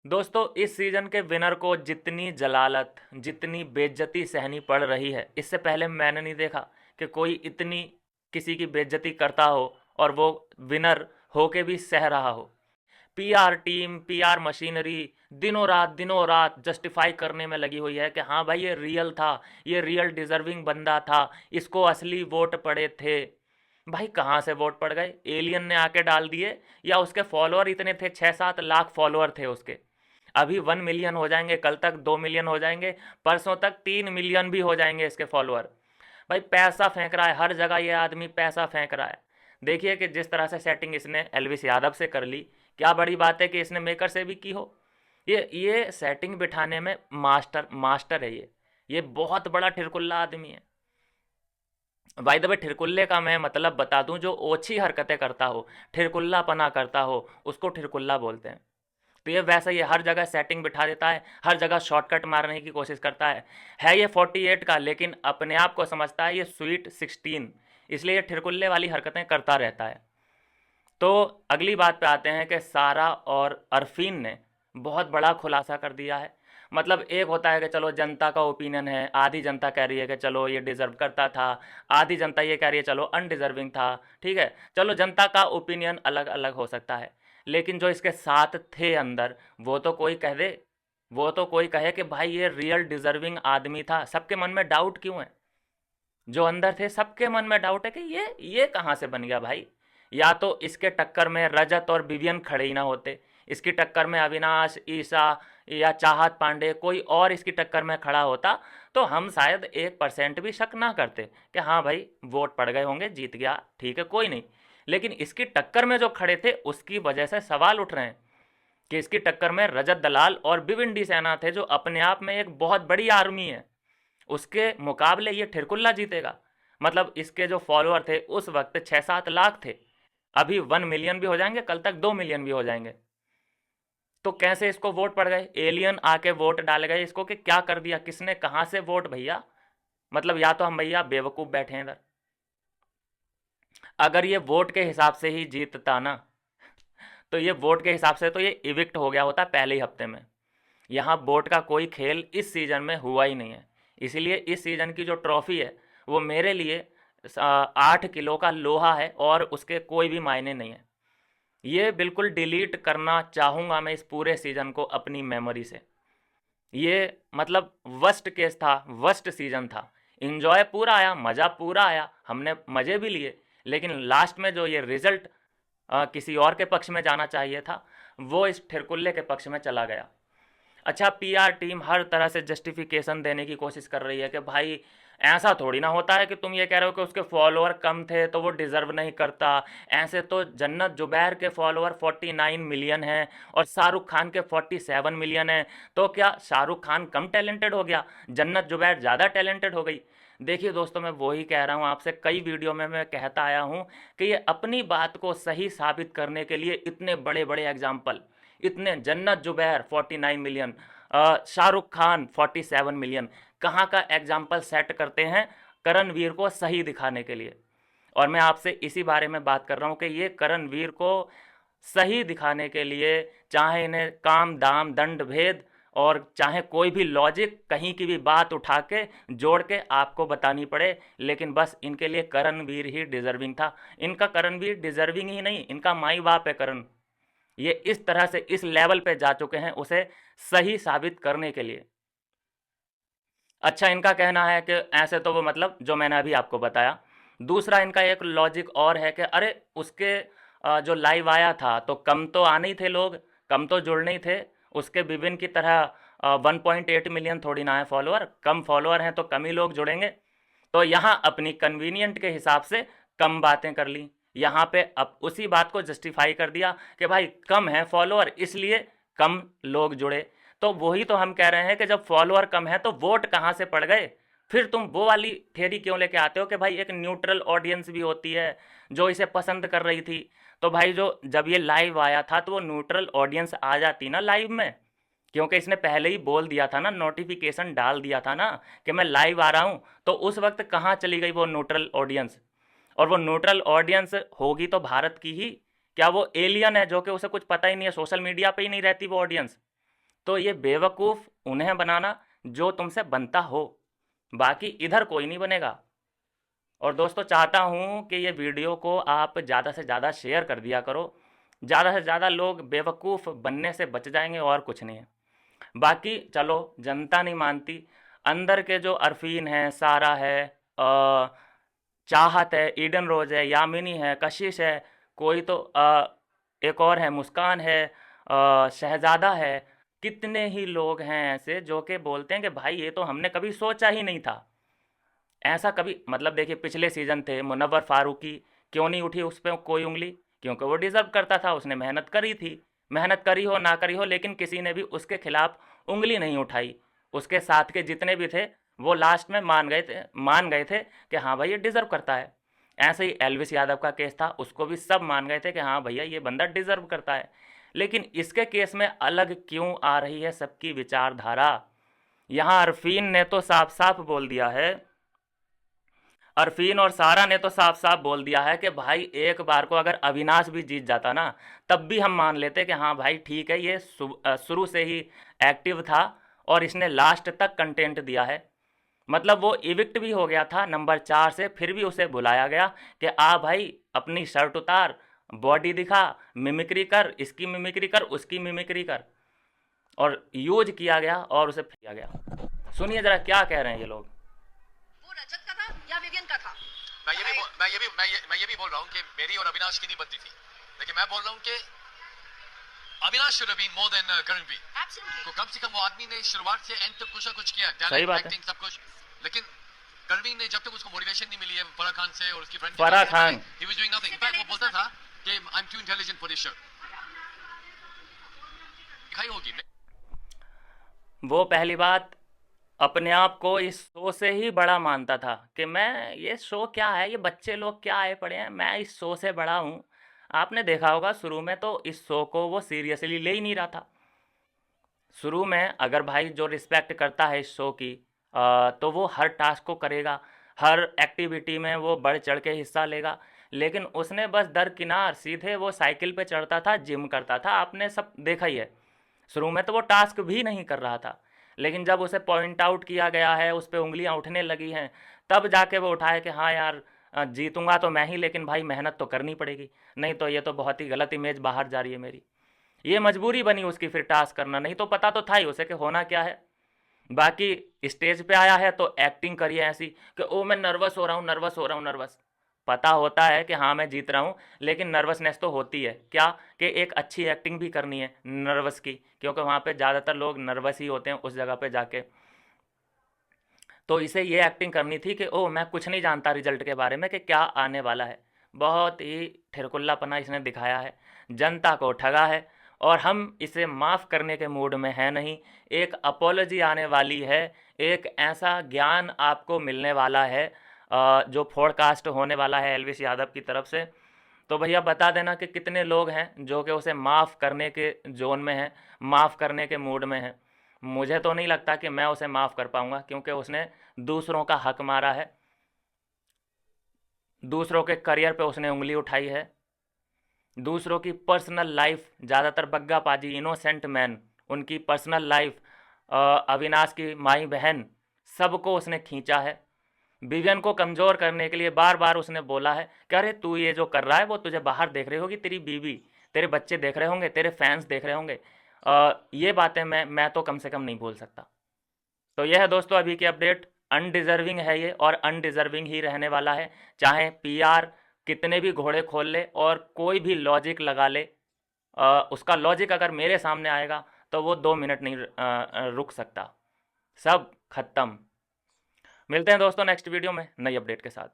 दोस्तों, इस सीजन के विनर को जितनी जलालत, जितनी बेइज्जती सहनी पड़ रही है, इससे पहले मैंने नहीं देखा कि कोई इतनी किसी की बेइज्जती करता हो और वो विनर होके भी सह रहा हो। पीआर टीम, पीआर मशीनरी दिनों रात जस्टिफाई करने में लगी हुई है कि हाँ भाई ये रियल था, ये रियल डिजर्विंग बंदा था, इसको असली वोट पड़े थे। भाई कहाँ से वोट पड़ गए? एलियन ने आके डाल दिए या उसके फॉलोअर इतने थे? 6-7 लाख फॉलोअर थे उसके। अभी 1 मिलियन हो जाएंगे, कल तक 2 मिलियन हो जाएंगे, परसों तक 3 मिलियन भी हो जाएंगे इसके फॉलोअर। भाई पैसा फेंक रहा है, हर जगह ये आदमी पैसा फेंक रहा है। देखिए कि जिस तरह से सेटिंग इसने एलविस यादव से कर ली, क्या बड़ी बात है कि इसने मेकर से भी की हो। ये सेटिंग बिठाने में मास्टर मास्टर है ये बहुत बड़ा ठिरकुल्ला आदमी है। भाई दबे ठिरकुल्ले का मैं मतलब बता दूं, जो ओछी हरकतें करता हो, ठिरकुल्ला पना करता हो, उसको ठिरकुल्ला बोलते हैं। तो ये वैसा ही हर जगह सेटिंग बिठा देता है, हर जगह शॉर्टकट मारने की कोशिश करता है ये 48 का, लेकिन अपने आप को समझता है ये स्वीट 16, इसलिए ये ठिरकुल्ले वाली हरकतें करता रहता है। तो अगली बात पे आते हैं कि सारा और अरफीन ने बहुत बड़ा खुलासा कर दिया है। मतलब एक होता है कि चलो जनता का ओपिनियन है, आधी जनता कह रही है कि चलो ये डिज़र्व करता था, आधी जनता ये कह रही है चलो अनडिज़र्विंग था। ठीक है, चलो जनता का ओपिनियन अलग अलग हो सकता है, लेकिन जो इसके साथ थे अंदर, वो तो कोई कह दे, वो तो कोई कहे कि भाई ये रियल डिज़र्विंग आदमी था। सबके मन में डाउट क्यों है? जो अंदर थे सबके मन में डाउट है कि ये कहाँ से बन गया भाई। या तो इसके टक्कर में रजत और विवियन खड़े ही ना होते, इसकी टक्कर में अविनाश, ईसा या चाहत पांडे, कोई और इसकी टक्कर में खड़ा होता, तो हम शायद 1% भी शक ना करते कि हाँ भाई वोट पड़ गए होंगे, जीत गया, ठीक है कोई नहीं। लेकिन इसकी टक्कर में जो खड़े थे उसकी वजह से सवाल उठ रहे हैं कि इसकी टक्कर में रजत दलाल और भिवंडी सेना थे, जो अपने आप में एक बहुत बड़ी आर्मी है। उसके मुकाबले ये ठिरकुल्ला जीतेगा? मतलब इसके जो फॉलोअर थे उस वक्त 6-7 लाख थे, अभी 1 मिलियन भी हो जाएंगे, कल तक 2 मिलियन भी हो जाएंगे। तो कैसे इसको वोट पड़ गए? एलियन आके वोट डाल गए इसको कि क्या कर दिया, किसने, कहां से वोट भैया? मतलब या तो हम भैया बेवकूफ़ बैठे हैं इधर। अगर ये वोट के हिसाब से ही जीतता ना, तो ये वोट के हिसाब से तो ये इविक्ट हो गया होता पहले ही हफ्ते में। यहाँ वोट का कोई खेल इस सीज़न में हुआ ही नहीं है। इसीलिए इस सीज़न की जो ट्रॉफ़ी है वो मेरे लिए 8 किलो का लोहा है और उसके कोई भी मायने नहीं है। ये बिल्कुल डिलीट करना चाहूँगा मैं इस पूरे सीज़न को अपनी मेमोरी से। ये मतलब वर्स्ट केस था, वर्स्ट सीज़न था। इंजॉय पूरा आया, मज़ा पूरा आया, हमने मज़े भी लिए, लेकिन लास्ट में जो ये रिज़ल्ट किसी और के पक्ष में जाना चाहिए था, वो इस ठिरकुल्ले के पक्ष में चला गया। अच्छा, पीआर टीम हर तरह से जस्टिफिकेशन देने की कोशिश कर रही है कि भाई ऐसा थोड़ी ना होता है कि तुम ये कह रहे हो कि उसके फॉलोअर कम थे तो वो डिज़र्व नहीं करता। ऐसे तो जन्नत जुबैर के फॉलोअर 49 मिलियन हैं और शाहरुख खान के 47 मिलियन हैं। तो क्या शाहरुख खान कम टैलेंटेड हो गया, जन्नत जुबैर ज़्यादा टैलेंटेड हो गई? देखिए दोस्तों, मैं वही कह रहा हूँ आपसे, कई वीडियो में मैं कहता आया हूँ कि ये अपनी बात को सही साबित करने के लिए इतने बड़े बड़े एग्जाम्पल, इतने, जन्नत जुबैर 49 मिलियन, शाहरुख खान 47 मिलियन, कहाँ का एग्जाम्पल सेट करते हैं करणवीर को सही दिखाने के लिए। और मैं आपसे इसी बारे में बात कर रहा हूँ कि ये करणवीर को सही दिखाने के लिए, चाहे इन्हें काम दाम दंड भेद और चाहे कोई भी लॉजिक कहीं की भी बात उठा के जोड़ के आपको बतानी पड़े, लेकिन बस इनके लिए करणवीर ही डिजर्विंग था। इनका करणवीर डिजर्विंग ही नहीं, इनका माई बाप है करण। ये इस तरह से इस लेवल पे जा चुके हैं उसे सही साबित करने के लिए। अच्छा, इनका कहना है कि ऐसे तो वो, मतलब जो मैंने अभी आपको बताया। दूसरा इनका एक लॉजिक और है कि अरे उसके जो लाइव आया था तो कम तो आने ही थे लोग, कम तो जुड़ने ही थे। उसके विभिन्न की तरह 1.8 मिलियन थोड़ी ना है फॉलोअर, कम फॉलोअर हैं तो कम ही लोग जुड़ेंगे। तो यहाँ अपनी कन्वीनियंट के हिसाब से कम बातें कर ली, यहाँ पे अब उसी बात को जस्टिफाई कर दिया कि भाई कम है फॉलोअर इसलिए कम लोग जुड़े। तो वही तो हम कह रहे हैं कि जब फॉलोअर कम है तो वोट कहाँ से पड़ गए? फिर तुम वो वाली थ्योरी क्यों लेके आते हो कि भाई एक न्यूट्रल ऑडियंस भी होती है जो इसे पसंद कर रही थी? तो भाई जो जब ये लाइव आया था तो वो न्यूट्रल ऑडियंस आ जाती ना लाइव में, क्योंकि इसने पहले ही बोल दिया था ना, नोटिफिकेशन डाल दिया था ना कि मैं लाइव आ रहा हूँ। तो उस वक्त कहाँ चली गई वो न्यूट्रल ऑडियंस? और वो न्यूट्रल ऑडियंस होगी तो भारत की ही, क्या वो एलियन है जो कि उसे कुछ पता ही नहीं है, सोशल मीडिया पे ही नहीं रहती वो ऑडियंस? तो ये बेवकूफ़ उन्हें बनाना जो तुमसे बनता हो, बाकी इधर कोई नहीं बनेगा। और दोस्तों चाहता हूँ कि ये वीडियो को आप ज़्यादा से ज़्यादा शेयर कर दिया करो, ज़्यादा से ज़्यादा लोग बेवकूफ़ बनने से बच जाएंगे, और कुछ नहीं है। बाकी चलो, जनता नहीं मानती, अंदर के जो अरफीन है, सारा है, चाहत है, ईडन रोज है, यामिनी है, कशिश है, कोई तो एक और है, मुस्कान है, शहजादा है, कितने ही लोग हैं ऐसे जो कि बोलते हैं कि भाई ये तो हमने कभी सोचा ही नहीं था। ऐसा कभी, मतलब देखिए पिछले सीज़न थे, मुनव्वर फारूकी, क्यों नहीं उठी उस पर कोई उंगली? क्योंकि वो डिज़र्व करता था, उसने मेहनत करी थी। मेहनत करी हो ना करी हो, लेकिन किसी ने भी उसके खिलाफ उंगली नहीं उठाई। उसके साथ के जितने भी थे वो लास्ट में मान गए थे कि हाँ भाई ये डिज़र्व करता है। ऐसे ही एलविस यादव का केस था, उसको भी सब मान गए थे कि हाँ भैया ये बंदा डिज़र्व करता है। लेकिन इसके केस में अलग क्यों आ रही है सबकी विचारधारा? यहाँ अरफीन ने तो साफ साफ बोल दिया है, अरफीन और सारा ने तो साफ साफ बोल दिया है कि भाई एक बार को अगर अविनाश भी जीत जाता ना, तब भी हम मान लेते कि हाँ भाई ठीक है, ये शुरू से ही एक्टिव था और इसने लास्ट तक कंटेंट दिया है। मतलब वो इविक्ट भी हो गया था नंबर 4 से, फिर भी उसे बुलाया गया कि आ भाई अपनी शर्ट उतार, बॉडी दिखा, मिमिक्री कर, इसकी मिमिक्री कर, उसकी मिमिक्री कर, और यूज किया गया और उसे किया गया। सुनिए जरा क्या कह रहे हैं ये लोग। वो रजत का था या विवियन का था? मैं ये भी बोल रहा हूँ कि मेरी और अविनाश की नहीं बनती थी, लेकिन मैं बोल रहा हूँ कि Avinash should have been more than Karanveer. Absolutely. तो कम से कम वो आदमी ने शुरुआत से एंड तक कुछ ना कुछ किया, सही बात है। एक्टिंग सब कुछ। लेकिन करणवीर ने जब तक उसको मोटिवेशन नहीं मिली है फराह खान से और उसकी friend Farah Khan, he was doing nothing. In fact वो बोलता था कि I am to intelligent for this show. दिखाई होगी वो पहली बात अपने आप को इस शो से ही बड़ा मानता था कि मैं, ये शो क्या है, ये बच्चे लोग क्या आए पड़े हैं, मैं इस शो से बड़ा हूँ। आपने देखा होगा शुरू में तो इस शो को वो सीरियसली ले ही नहीं रहा था। शुरू में अगर भाई जो रिस्पेक्ट करता है इस शो की, तो वो हर टास्क को करेगा, हर एक्टिविटी में वो बढ़ चढ़ के हिस्सा लेगा। लेकिन उसने बस दरकिनार सीधे वो साइकिल पे चढ़ता था, जिम करता था, आपने सब देखा ही है। शुरू में तो वो टास्क भी नहीं कर रहा था, लेकिन जब उसे पॉइंट आउट किया गया है, उस पर उंगलियां उठने लगी हैं, तब जाके वो उठाए कि हाँ यार जीतूंगा तो मैं ही, लेकिन भाई मेहनत तो करनी पड़ेगी, नहीं तो ये तो बहुत ही गलत इमेज बाहर जा रही है मेरी। ये मजबूरी बनी उसकी फिर टास्क करना, नहीं तो पता तो था ही उसे कि होना क्या है। बाकी स्टेज पे आया है तो एक्टिंग करिए ऐसी कि ओ मैं नर्वस हो रहा हूँ, नर्वस हो रहा हूँ, नर्वस। पता होता है कि हाँ मैं जीत रहा हूँ, लेकिन नर्वसनेस तो होती है क्या, कि एक अच्छी एक्टिंग भी करनी है नर्वस की, क्योंकि वहाँ पे ज़्यादातर लोग नर्वस ही होते हैं उस जगह पे जाके। तो इसे ये एक्टिंग करनी थी कि ओ मैं कुछ नहीं जानता रिजल्ट के बारे में कि क्या आने वाला है। बहुत ही ठिरकुल्लापना इसने दिखाया है, जनता को ठगा है, और हम इसे माफ़ करने के मूड में है नहीं। एक अपोलॉजी आने वाली है, एक ऐसा ज्ञान आपको मिलने वाला है जो पॉडकास्ट होने वाला है एलविस यादव की तरफ से। तो भैया बता देना कि कितने लोग हैं जो कि उसे माफ़ करने के जोन में हैं, माफ़ करने के मूड में हैं। मुझे तो नहीं लगता कि मैं उसे माफ़ कर पाऊँगा, क्योंकि उसने दूसरों का हक मारा है, दूसरों के करियर पे उसने उंगली उठाई है, दूसरों की पर्सनल लाइफ, ज़्यादातर बग्गा पाजी, इनोसेंट मैन, उनकी पर्सनल लाइफ, अविनाश की माई बहन, सबको उसने खींचा है। विवियन को कमज़ोर करने के लिए बार बार उसने बोला है कि अरे तू ये जो कर रहा है वो तुझे बाहर देख रही होगी, तेरी बीवी, तेरे बच्चे देख रहे होंगे, तेरे फैंस देख रहे होंगे। ये बातें मैं तो कम से कम नहीं बोल सकता। तो यह है दोस्तों अभी की अपडेट। अनडिज़र्विंग है ये, और अनडिज़र्विंग ही रहने वाला है, चाहे पीआर कितने भी घोड़े खोल ले और कोई भी लॉजिक लगा ले। उसका लॉजिक अगर मेरे सामने आएगा तो वो 2 मिनट नहीं रुक सकता, सब खत्म। मिलते हैं दोस्तों नेक्स्ट वीडियो में नई अपडेट के साथ।